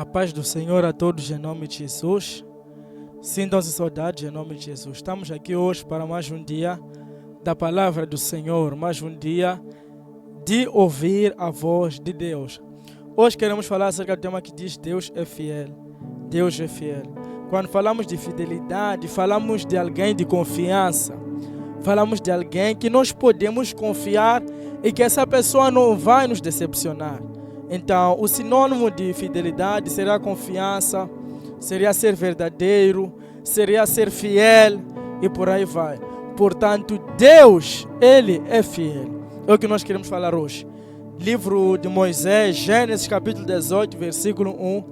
A paz do Senhor a todos em nome de Jesus. Sintam-se saudades em nome de Jesus. Estamos aqui hoje para mais um dia da palavra do Senhor, mais um dia de ouvir a voz de Deus. Hoje queremos falar acerca do tema que diz Deus é fiel. Deus é fiel. Quando falamos de fidelidade, falamos de alguém de confiança. Falamos de alguém que nós podemos confiar e que essa pessoa não vai nos decepcionar. Então, o sinônimo de fidelidade seria confiança, seria ser verdadeiro, seria ser fiel e por aí vai. Portanto, Deus, Ele é fiel. É o que nós queremos falar hoje. Livro de Moisés, Gênesis capítulo 18, versículo 1.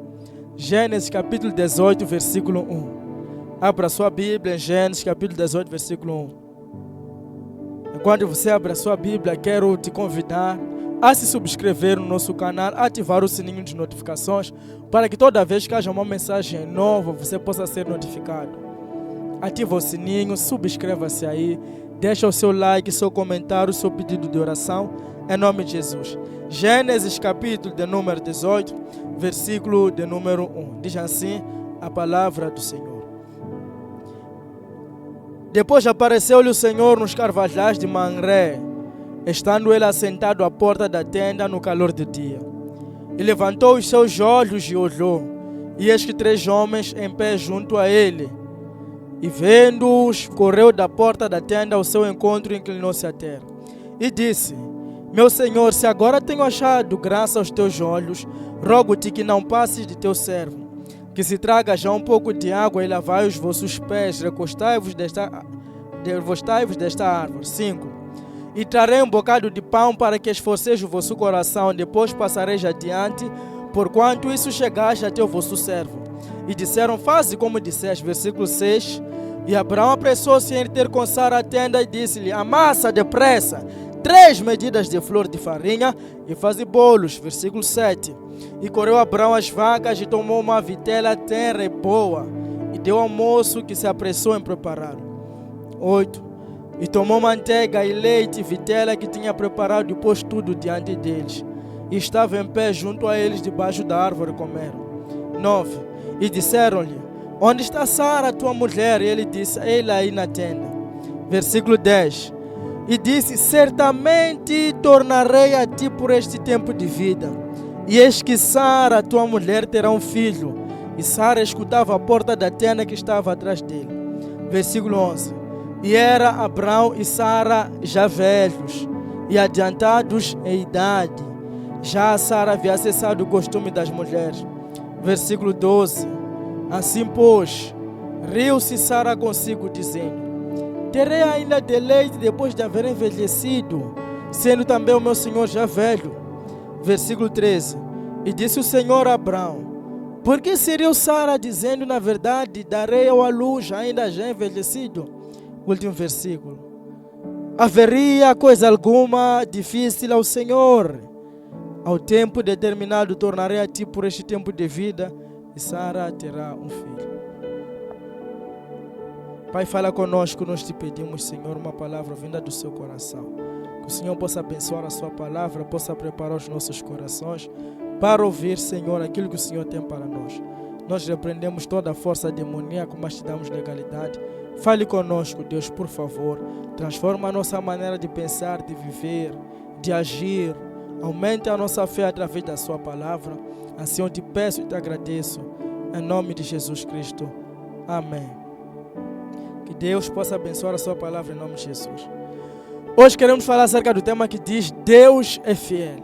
Gênesis capítulo 18, versículo 1. Abra sua Bíblia em Gênesis capítulo 18, versículo 1. Enquanto você abre a sua Bíblia, quero te convidar a se subscrever no nosso canal, ativar o sininho de notificações, para que toda vez que haja uma mensagem nova, você possa ser notificado. Ativa o sininho, subscreva-se aí, deixa o seu like, seu comentário, seu pedido de oração, em nome de Jesus. Gênesis capítulo de número 18, versículo de número 1. Diz assim a palavra do Senhor. Depois apareceu-lhe o Senhor nos carvalhais de Manré, estando ele assentado à porta da tenda no calor do dia. E levantou os seus olhos e olhou, e eis que 3 homens em pé junto a ele. E vendo-os, correu da porta da tenda ao seu encontro e inclinou-se à terra. E disse: Meu Senhor, se agora tenho achado graça aos teus olhos, rogo-te que não passes de teu servo, que se traga já um pouco de água e lavai os vossos pés, recostai-vos desta árvore. 5. E trarei um bocado de pão para que esforceis o vosso coração, depois passareis adiante, porquanto isso chegaste até o vosso servo. E disseram: Faze como disseste. Versículo 6. E Abraão apressou-se em ter com Sara a tenda e disse-lhe: Amassa depressa 3 medidas de flor de farinha e faze bolos. Versículo 7. E correu Abraão as vacas e tomou uma vitela tenra e boa, e deu ao moço que se apressou em prepará-lo. 8. E tomou manteiga e leite e vitela que tinha preparado e pôs tudo diante deles. E estava em pé junto a eles debaixo da árvore comeram. 9. E disseram-lhe: Onde está Sara, tua mulher? E ele disse: Ela aí na tenda. Versículo 10. E disse: Certamente tornarei a ti por este tempo de vida. E eis que Sara, tua mulher, terá um filho. E Sara escutava a porta da tenda que estava atrás dele. Versículo 11. E era Abraão e Sara já velhos e adiantados em idade. Já Sara havia cessado o costume das mulheres. Versículo 12. Assim, pois, riu-se Sara consigo, dizendo: Terei ainda deleite depois de haver envelhecido, sendo também o meu senhor já velho. Versículo 13. E disse o Senhor a Abraão: Por que seria Sara dizendo, na verdade, darei eu à luz ainda já envelhecido? Último versículo. Haveria coisa alguma difícil ao Senhor? Ao tempo determinado tornarei a ti por este tempo de vida, e Sara terá um filho. Pai, fala conosco, nós te pedimos, Senhor, uma palavra vinda do seu coração. Que o Senhor possa abençoar a sua palavra, possa preparar os nossos corações para ouvir, Senhor, aquilo que o Senhor tem para nós. Nós repreendemos toda a força demoníaca, mas te damos legalidade. Fale conosco, Deus, por favor. Transforma a nossa maneira de pensar, de viver, de agir. Aumente a nossa fé através da sua palavra. Assim eu te peço e te agradeço. Em nome de Jesus Cristo. Amém. Que Deus possa abençoar a sua palavra em nome de Jesus. Hoje queremos falar acerca do tema que diz Deus é fiel.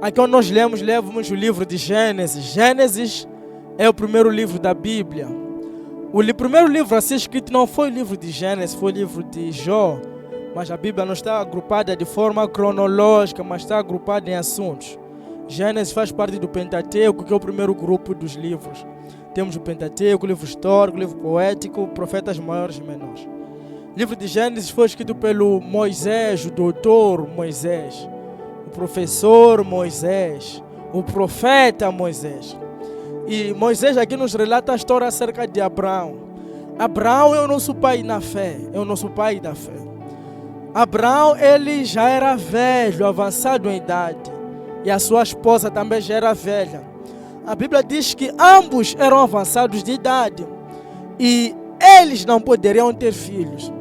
Aqui onde nós lemos o livro de Gênesis. Gênesis é o primeiro livro da Bíblia. O primeiro livro a ser escrito não foi o livro de Gênesis, foi o livro de Jó. Mas a Bíblia não está agrupada de forma cronológica, mas está agrupada em assuntos. Gênesis faz parte do Pentateuco, que é o primeiro grupo dos livros. Temos o Pentateuco, o livro histórico, o livro poético, profetas maiores e menores. O livro de Gênesis foi escrito pelo Moisés, o doutor Moisés, o professor Moisés, o profeta Moisés. E Moisés aqui nos relata a história acerca de Abraão. Abraão é o nosso pai na fé, é o nosso pai da fé. Abraão, ele já era velho, avançado em idade. E a sua esposa também já era velha. a Bíblia diz que ambos eram avançados de idade e eles não poderiam ter filhos.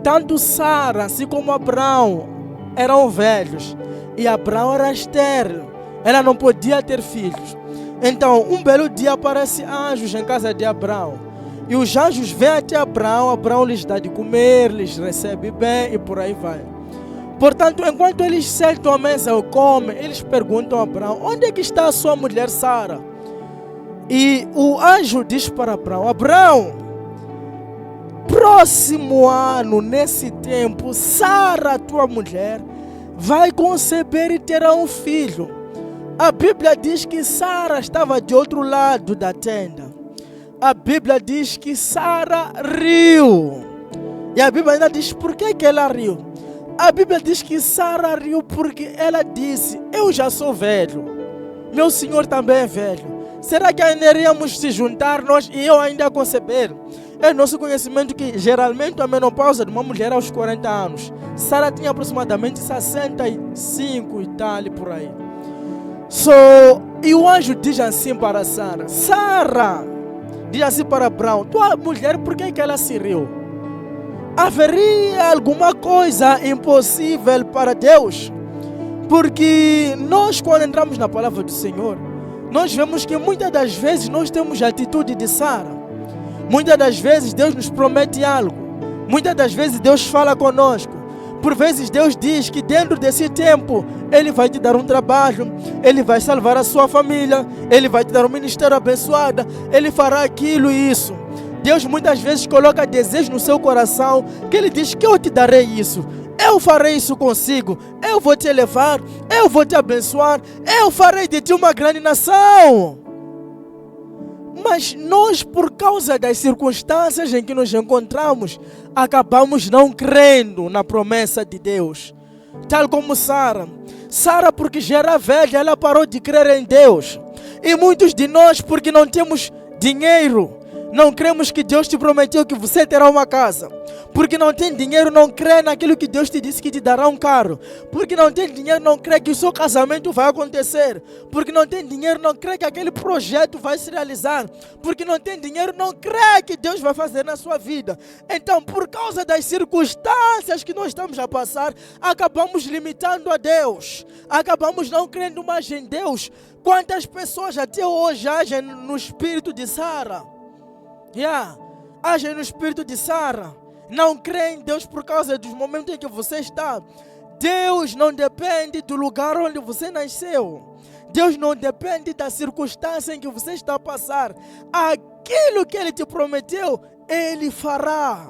Tanto Sara, assim como Abraão, eram velhos e Abraão era estéril. Ela não podia ter filhos. Então, um belo dia aparecem anjos em casa de Abraão. E os anjos vêm até Abraão, Abraão lhes dá de comer, lhes recebe bem e por aí vai. Portanto, enquanto eles sentam à mesa e comem, eles perguntam a Abraão: onde é que está a sua mulher Sara? E o anjo diz para Abraão: Abraão, próximo ano, nesse tempo, Sara, tua mulher, vai conceber e terá um filho. A Bíblia diz que Sara estava de outro lado da tenda. A Bíblia diz que Sara riu. E a Bíblia ainda diz por que ela riu. A Bíblia diz que Sara riu porque ela disse: eu já sou velho, meu senhor também é velho. Será que ainda iríamos se juntar nós e eu ainda conceber? É nosso conhecimento que geralmente a menopausa de uma mulher é aos 40 anos. Sara tinha aproximadamente 65 e tal, por aí. E o anjo diz assim para Sara: Sara, diz assim para Abraão: tua mulher, por que ela se riu? Haveria alguma coisa impossível para Deus? Porque nós, quando entramos na palavra do Senhor, nós vemos que muitas das vezes nós temos a atitude de Sara. Muitas das vezes Deus nos promete algo. Muitas das vezes Deus fala conosco. Por vezes Deus diz que dentro desse tempo Ele vai te dar um trabalho, Ele vai salvar a sua família, Ele vai te dar um ministério abençoado, Ele fará aquilo e isso. Deus muitas vezes coloca desejo no seu coração, que Ele diz que eu te darei isso, eu farei isso consigo, eu vou te elevar, eu vou te abençoar, eu farei de ti uma grande nação. Mas nós, por causa das circunstâncias em que nos encontramos, acabamos não crendo na promessa de Deus. Tal como Sara. Sara, porque já era velha, ela parou de crer em Deus. E muitos de nós, porque não temos dinheiro, não cremos que Deus te prometeu que você terá uma casa. Porque não tem dinheiro, não crê naquilo que Deus te disse que te dará um carro. Porque não tem dinheiro, não crê que o seu casamento vai acontecer. Porque não tem dinheiro, não crê que aquele projeto vai se realizar. Porque não tem dinheiro, não crê que Deus vai fazer na sua vida. Então, por causa das circunstâncias que nós estamos a passar, acabamos limitando a Deus. Acabamos não crendo mais em Deus. Quantas pessoas até hoje agem no espírito de Sara? Agem no espírito de Sara. Não crê em Deus por causa dos momentos em que você está. Deus não depende do lugar onde você nasceu. Deus não depende da circunstância em que você está a passar. Aquilo que Ele te prometeu, Ele fará.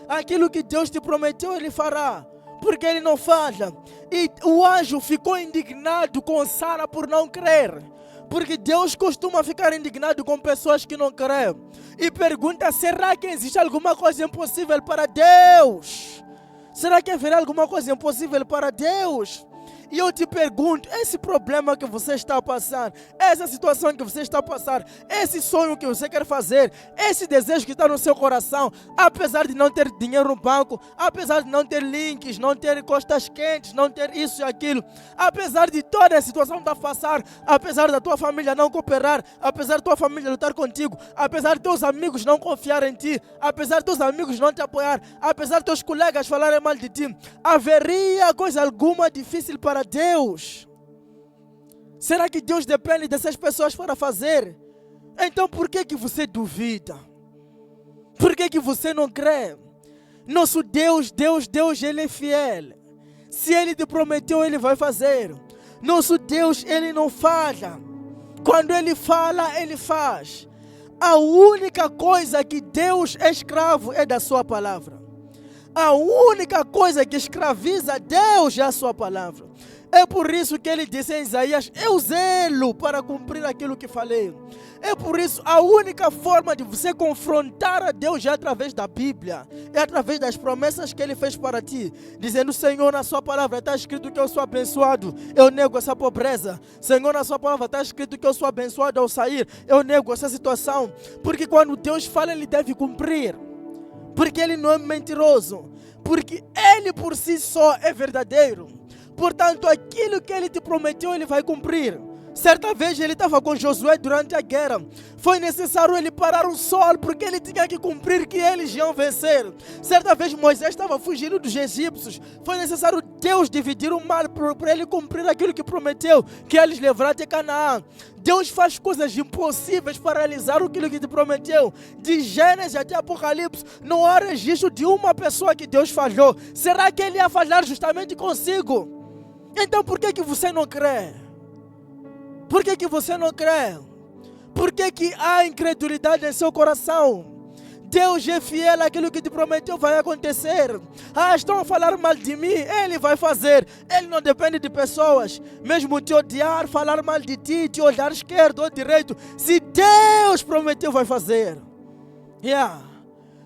Aquilo que Deus te prometeu, Ele fará. Porque Ele não falha. E o anjo ficou indignado com Sara por não crer. Porque Deus costuma ficar indignado com pessoas que não creem. E pergunta: será que existe alguma coisa impossível para Deus? Será que haverá alguma coisa impossível para Deus? E eu te pergunto, esse problema que você está a passar, essa situação que você está a passar, esse sonho que você quer fazer, esse desejo que está no seu coração, apesar de não ter dinheiro no banco, apesar de não ter links, não ter costas quentes, não ter isso e aquilo, apesar de toda a situação que está a passar, apesar da tua família não cooperar, apesar da tua família lutar contigo, apesar de teus amigos não confiar em ti, apesar de teus amigos não te apoiar, apesar de teus colegas falarem mal de ti, haveria coisa alguma difícil para Deus? Será que Deus depende dessas pessoas para fazer? Então por que você duvida? Por que você não crê? Nosso Deus, Ele é fiel. Se Ele te prometeu, Ele vai fazer. Nosso Deus, Ele não falha. Quando Ele fala, Ele faz. A única coisa que Deus é escravo é da sua palavra. A única coisa que escraviza Deus é a sua palavra. É por isso que Ele disse em Isaías: eu zelo para cumprir aquilo que falei. É por isso a única forma de você confrontar a Deus é através da Bíblia. É através das promessas que Ele fez para ti. Dizendo: Senhor, na sua palavra está escrito que eu sou abençoado, eu nego essa pobreza. Senhor, na sua palavra está escrito que eu sou abençoado ao sair, eu nego essa situação. Porque quando Deus fala, Ele deve cumprir. Porque Ele não é mentiroso. Porque Ele por si só é verdadeiro. Portanto, aquilo que Ele te prometeu, Ele vai cumprir. Certa vez ele estava com Josué durante a guerra. Foi necessário ele parar o sol porque ele tinha que cumprir que eles iam vencer. Certa vez Moisés estava fugindo dos egípcios. Foi necessário Deus dividir o mar para ele cumprir aquilo que prometeu, que eles levaram até Canaã. Deus faz coisas impossíveis para realizar aquilo que te prometeu. De Gênesis até Apocalipse, não há registro de uma pessoa que Deus falhou. Será que ele ia falhar justamente consigo? Então por que você não crê? Por que você não crê? Por que há incredulidade em seu coração? Deus é fiel, aquilo que te prometeu vai acontecer. Estão a falar mal de mim, Ele vai fazer. Ele não depende de pessoas. Mesmo te odiar, falar mal de ti, te olhar esquerdo ou direito, se Deus prometeu, vai fazer.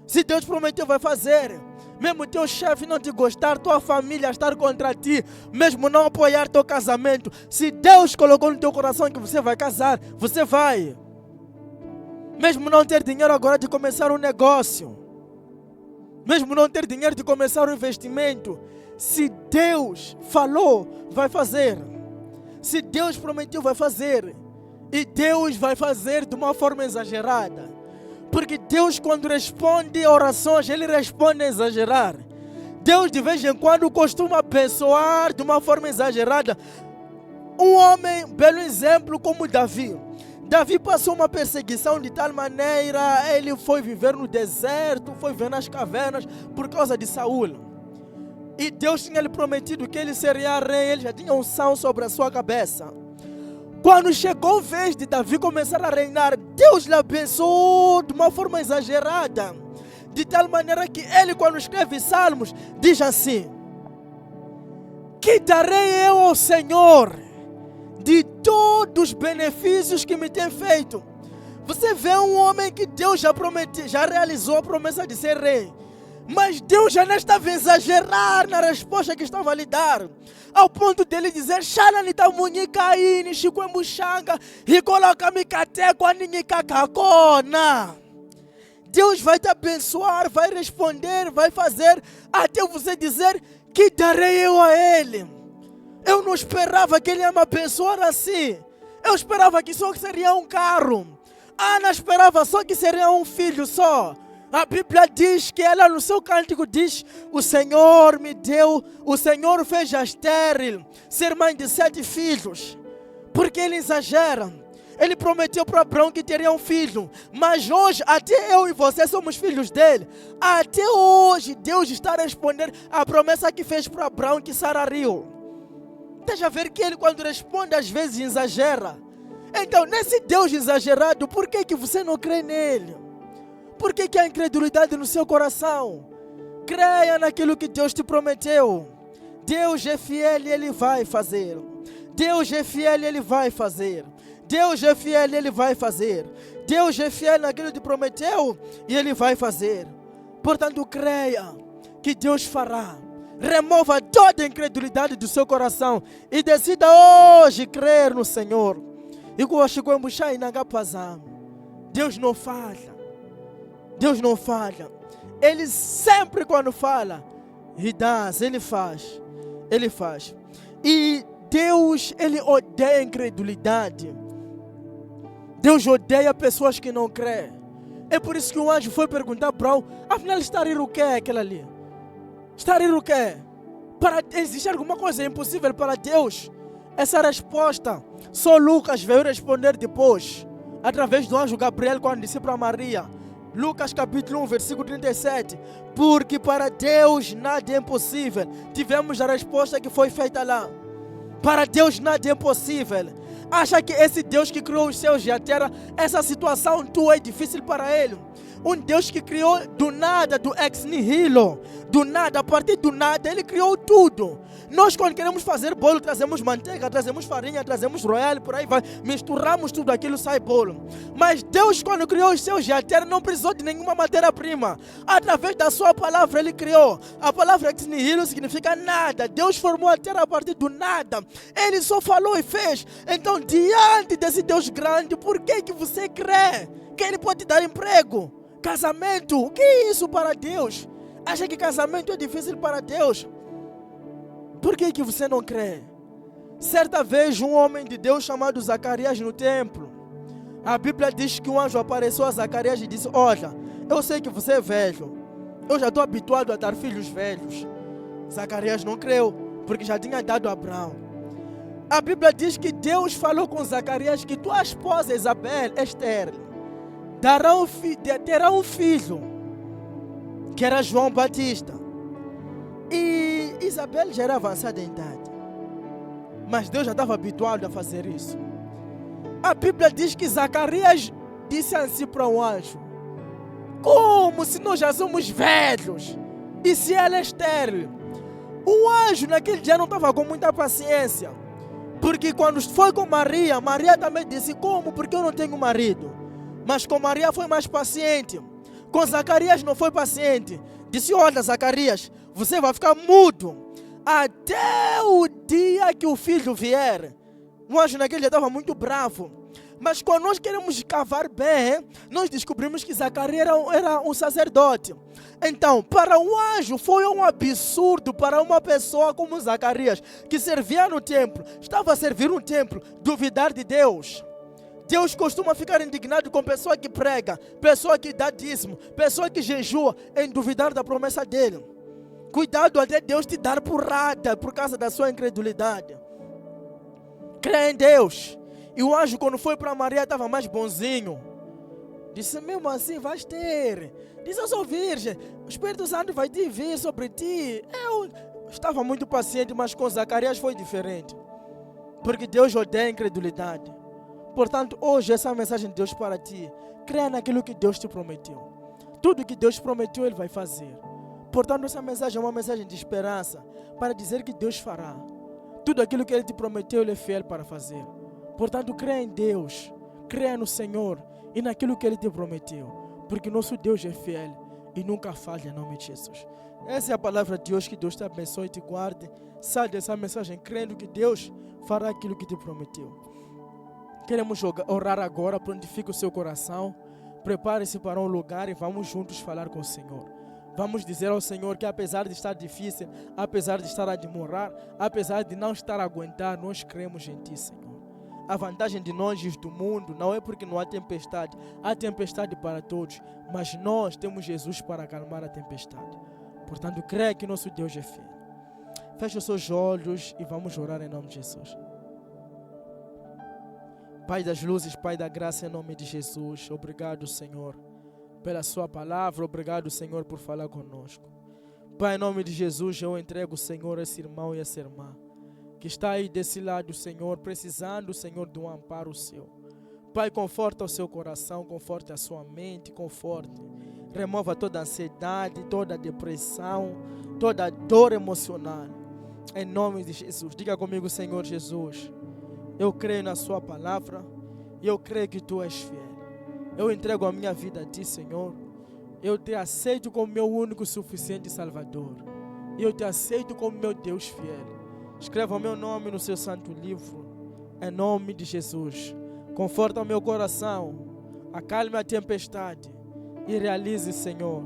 Se Deus prometeu, vai fazer. Mesmo teu chefe não te gostar, tua família estar contra ti, mesmo não apoiar teu casamento, se Deus colocou no teu coração que você vai casar, você vai. Mesmo não ter dinheiro agora de começar um negócio, mesmo não ter dinheiro de começar um investimento, se Deus falou, vai fazer. Se Deus prometeu, vai fazer. E Deus vai fazer de uma forma exagerada. Porque Deus, quando responde orações, Ele responde a exagerar. Deus, de vez em quando, costuma abençoar de uma forma exagerada. Um homem, belo exemplo, como Davi. Davi passou uma perseguição de tal maneira, ele foi viver no deserto, foi viver nas cavernas, por causa de Saul. E Deus tinha lhe prometido que ele seria rei, ele já tinha unção sobre a sua cabeça. Quando chegou a vez de Davi começar a reinar, Deus lhe abençoou de uma forma exagerada. De tal maneira que ele, quando escreve Salmos, diz assim: que darei eu ao Senhor de todos os benefícios que me tem feito. Você vê um homem que Deus já prometeu, já realizou a promessa de ser rei. Mas Deus já não estava a exagerar na resposta que estava a lhe dar. Ao ponto dele dizer: Xalani tamunyika ini shikwemushanga e coloca-me cateco a ninyikakakona. Deus vai te abençoar, vai responder, vai fazer, até você dizer: que darei eu a Ele? Eu não esperava que Ele ia me abençoar assim. Eu esperava que só seria um carro. Ana esperava só que seria um filho só. A Bíblia diz que ela no seu cântico diz: o Senhor me deu, o Senhor fez a estéril ser mãe de 7 filhos. Porque Ele exagera. Ele prometeu para Abraão que teria um filho. Mas hoje, até eu e você somos filhos dele. Até hoje, Deus está a responder a promessa que fez para Abraão, que Sara riu. Deixa ver que Ele, quando responde, às vezes exagera. Então, nesse Deus exagerado, por que você não crê nele? Por que há incredulidade no seu coração? Creia naquilo que Deus te prometeu. Deus é fiel e Ele vai fazer. Deus é fiel e Ele vai fazer. Deus é fiel e Ele vai fazer. Deus é fiel naquilo que te prometeu e Ele vai fazer. Portanto, creia que Deus fará. Remova toda a incredulidade do seu coração e decida hoje crer no Senhor. Deus não falha. Deus não falha. Ele sempre, quando fala, Ele faz. Ele faz. E Deus, Ele odeia a incredulidade. Deus odeia pessoas que não creem. É por isso que um anjo foi perguntar para Abraão: afinal, está a rir o que é aquela ali? Está a rir o que? Existe alguma coisa impossível para Deus? Essa resposta só Lucas veio responder depois, através do anjo Gabriel, quando disse para Maria. Lucas capítulo 1, versículo 37. Porque para Deus nada é impossível. Tivemos a resposta que foi feita lá. Para Deus nada é impossível. Acha que esse Deus que criou os céus e a terra, essa situação tua é difícil para Ele? Um Deus que criou do nada, do ex nihilo, do nada, a partir do nada, Ele criou tudo. Nós, quando queremos fazer bolo, trazemos manteiga, trazemos farinha, trazemos royal, por aí vai, misturamos tudo aquilo, sai bolo. Mas Deus, quando criou os céus e a terra, não precisou de nenhuma matéria-prima. Através da sua palavra, Ele criou. A palavra ex nihilo significa nada. Deus formou a terra a partir do nada. Ele só falou e fez. Então, diante desse Deus grande, por que você crê que Ele pode dar emprego? Casamento, o que é isso para Deus? Acha que casamento é difícil para Deus? Por que você não crê? Certa vez, um homem de Deus chamado Zacarias no templo. A Bíblia diz que um anjo apareceu a Zacarias e disse: olha, eu sei que você é velho. Eu já estou habituado a dar filhos velhos. Zacarias não creu, porque já tinha dado a Abraão. A Bíblia diz que Deus falou com Zacarias que tua esposa Isabel, Esther, terá um filho, que era João Batista. E Isabel já era avançada em idade, mas Deus já estava habituado a fazer isso. A Bíblia diz que Zacarias disse assim para o anjo: como se nós já somos velhos? E se ela é estéril? O anjo naquele dia não estava com muita paciência, porque quando foi com Maria, Maria também disse: como? Porque eu não tenho marido. Mas com Maria foi mais paciente. Com Zacarias não foi paciente. Disse: olha, Zacarias, você vai ficar mudo até o dia que o filho vier. O anjo naquele dia estava muito bravo. Mas quando nós queremos cavar bem, nós descobrimos que Zacarias era um sacerdote. Então, para um anjo foi um absurdo, para uma pessoa como Zacarias, que servia no templo, estava a servir um templo, duvidar de Deus. Deus costuma ficar indignado com pessoa que prega, pessoa que dá dízimo, pessoa que jejua, em duvidar da promessa dele. Cuidado até Deus te dar porrada por causa da sua incredulidade. Crê em Deus. E o anjo, quando foi para Maria, estava mais bonzinho. Disse: mesmo assim vais ter. Disse: eu sou virgem, o Espírito Santo vai te vir sobre ti. Eu estava muito paciente, mas com Zacarias foi diferente. Porque Deus odeia a incredulidade. Portanto, hoje essa é a mensagem de Deus para ti. Creia naquilo que Deus te prometeu. Tudo que Deus prometeu, Ele vai fazer. Portanto, essa mensagem é uma mensagem de esperança, para dizer que Deus fará. Tudo aquilo que Ele te prometeu, Ele é fiel para fazer. Portanto, creia em Deus, creia no Senhor e naquilo que Ele te prometeu, porque nosso Deus é fiel e nunca falha, em nome de Jesus. Essa é a palavra de hoje. Que Deus te abençoe e te guarde. Sai dessa mensagem crendo que Deus fará aquilo que te prometeu. Queremos orar agora. Prontifique o seu coração, prepare-se para um lugar e vamos juntos falar com o Senhor. Vamos dizer ao Senhor que apesar de estar difícil, apesar de estar a demorar, apesar de não estar a aguentar, nós cremos em Ti, Senhor. A vantagem de nós e do mundo não é porque não há tempestade. Há tempestade para todos, mas nós temos Jesus para acalmar a tempestade. Portanto, creia que nosso Deus é fiel. Feche os seus olhos e vamos orar em nome de Jesus. Pai das luzes, Pai da graça, em nome de Jesus, obrigado, Senhor, pela sua palavra. Obrigado, Senhor, por falar conosco. Pai, em nome de Jesus, eu entrego, Senhor, esse irmão e essa irmã que está aí desse lado, Senhor, precisando, Senhor, de um amparo seu. Pai, conforta o seu coração, conforta a sua mente, conforte. Remova toda a ansiedade, toda a depressão, toda a dor emocional. Em nome de Jesus. Diga comigo: Senhor Jesus, eu creio na sua palavra e eu creio que Tu és fiel. Eu entrego a minha vida a Ti, Senhor. Eu Te aceito como meu único e suficiente Salvador. E eu Te aceito como meu Deus fiel. Escreva o meu nome no seu santo livro, em nome de Jesus. Conforta o meu coração, acalme a tempestade e realize, Senhor,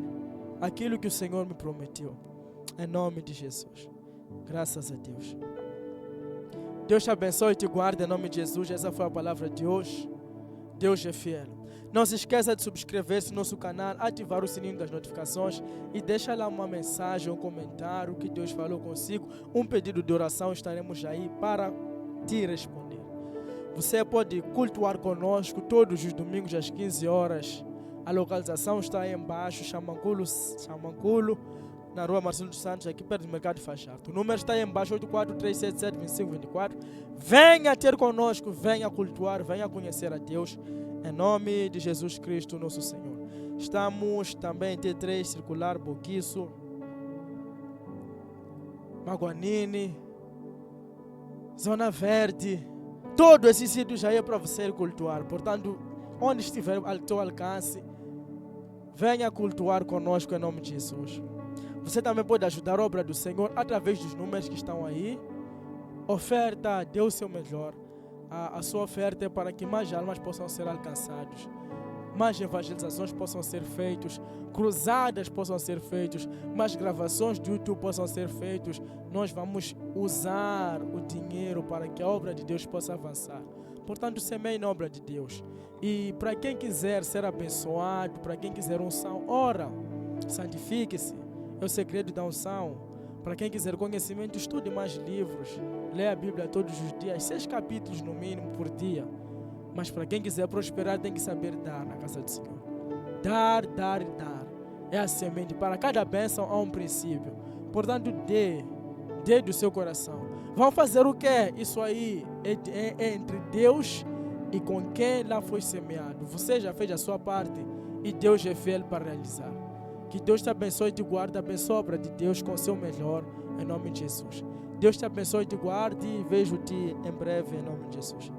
aquilo que o Senhor me prometeu, em nome de Jesus. Graças a Deus. Deus te abençoe e te guarde em nome de Jesus. Essa foi a palavra de hoje. Deus é fiel. Não se esqueça de subscrever-se no nosso canal, ativar o sininho das notificações e deixa lá uma mensagem, um comentário que Deus falou consigo, um pedido de oração. Estaremos aí para te responder. Você pode cultuar conosco todos os domingos às 15 horas. A localização está aí embaixo, Xamanculo, na rua Marcelo dos Santos, aqui perto do Mercado de Fajardo. O número está aí embaixo, 843772524. Venha ter conosco, venha cultuar, venha conhecer a Deus. Em nome de Jesus Cristo, nosso Senhor. Estamos também em T3, Circular, Boquiço, Maguanini, Zona Verde. Todos esses sítios aí é para você cultuar. Portanto, onde estiver ao teu alcance, venha cultuar conosco em nome de Jesus. Você também pode ajudar a obra do Senhor através dos números que estão aí. Oferta, dê o seu melhor. A sua oferta é para que mais almas possam ser alcançadas, mais evangelizações possam ser feitas, cruzadas possam ser feitas, mais gravações de YouTube possam ser feitas, nós vamos usar o dinheiro para que a obra de Deus possa avançar. Portanto, semeie na obra de Deus. E para quem quiser ser abençoado, para quem quiser unção, ora, santifique-se. É o segredo da unção. Para quem quiser conhecimento, estude mais livros. Leia a Bíblia todos os dias, 6 capítulos no mínimo por dia. Mas para quem quiser prosperar, tem que saber dar na casa do Senhor. Dar, dar e dar. É a semente. Para cada bênção há um princípio. Portanto, dê do seu coração. Vão fazer o quê? Isso aí é entre Deus e com quem lá foi semeado. Você já fez a sua parte e Deus é fiel para realizar. Que Deus te abençoe e te guarde. Abençoe a obra de Deus com o seu melhor, em nome de Jesus. Deus te abençoe e te guarde e vejo-te em breve, em nome de Jesus.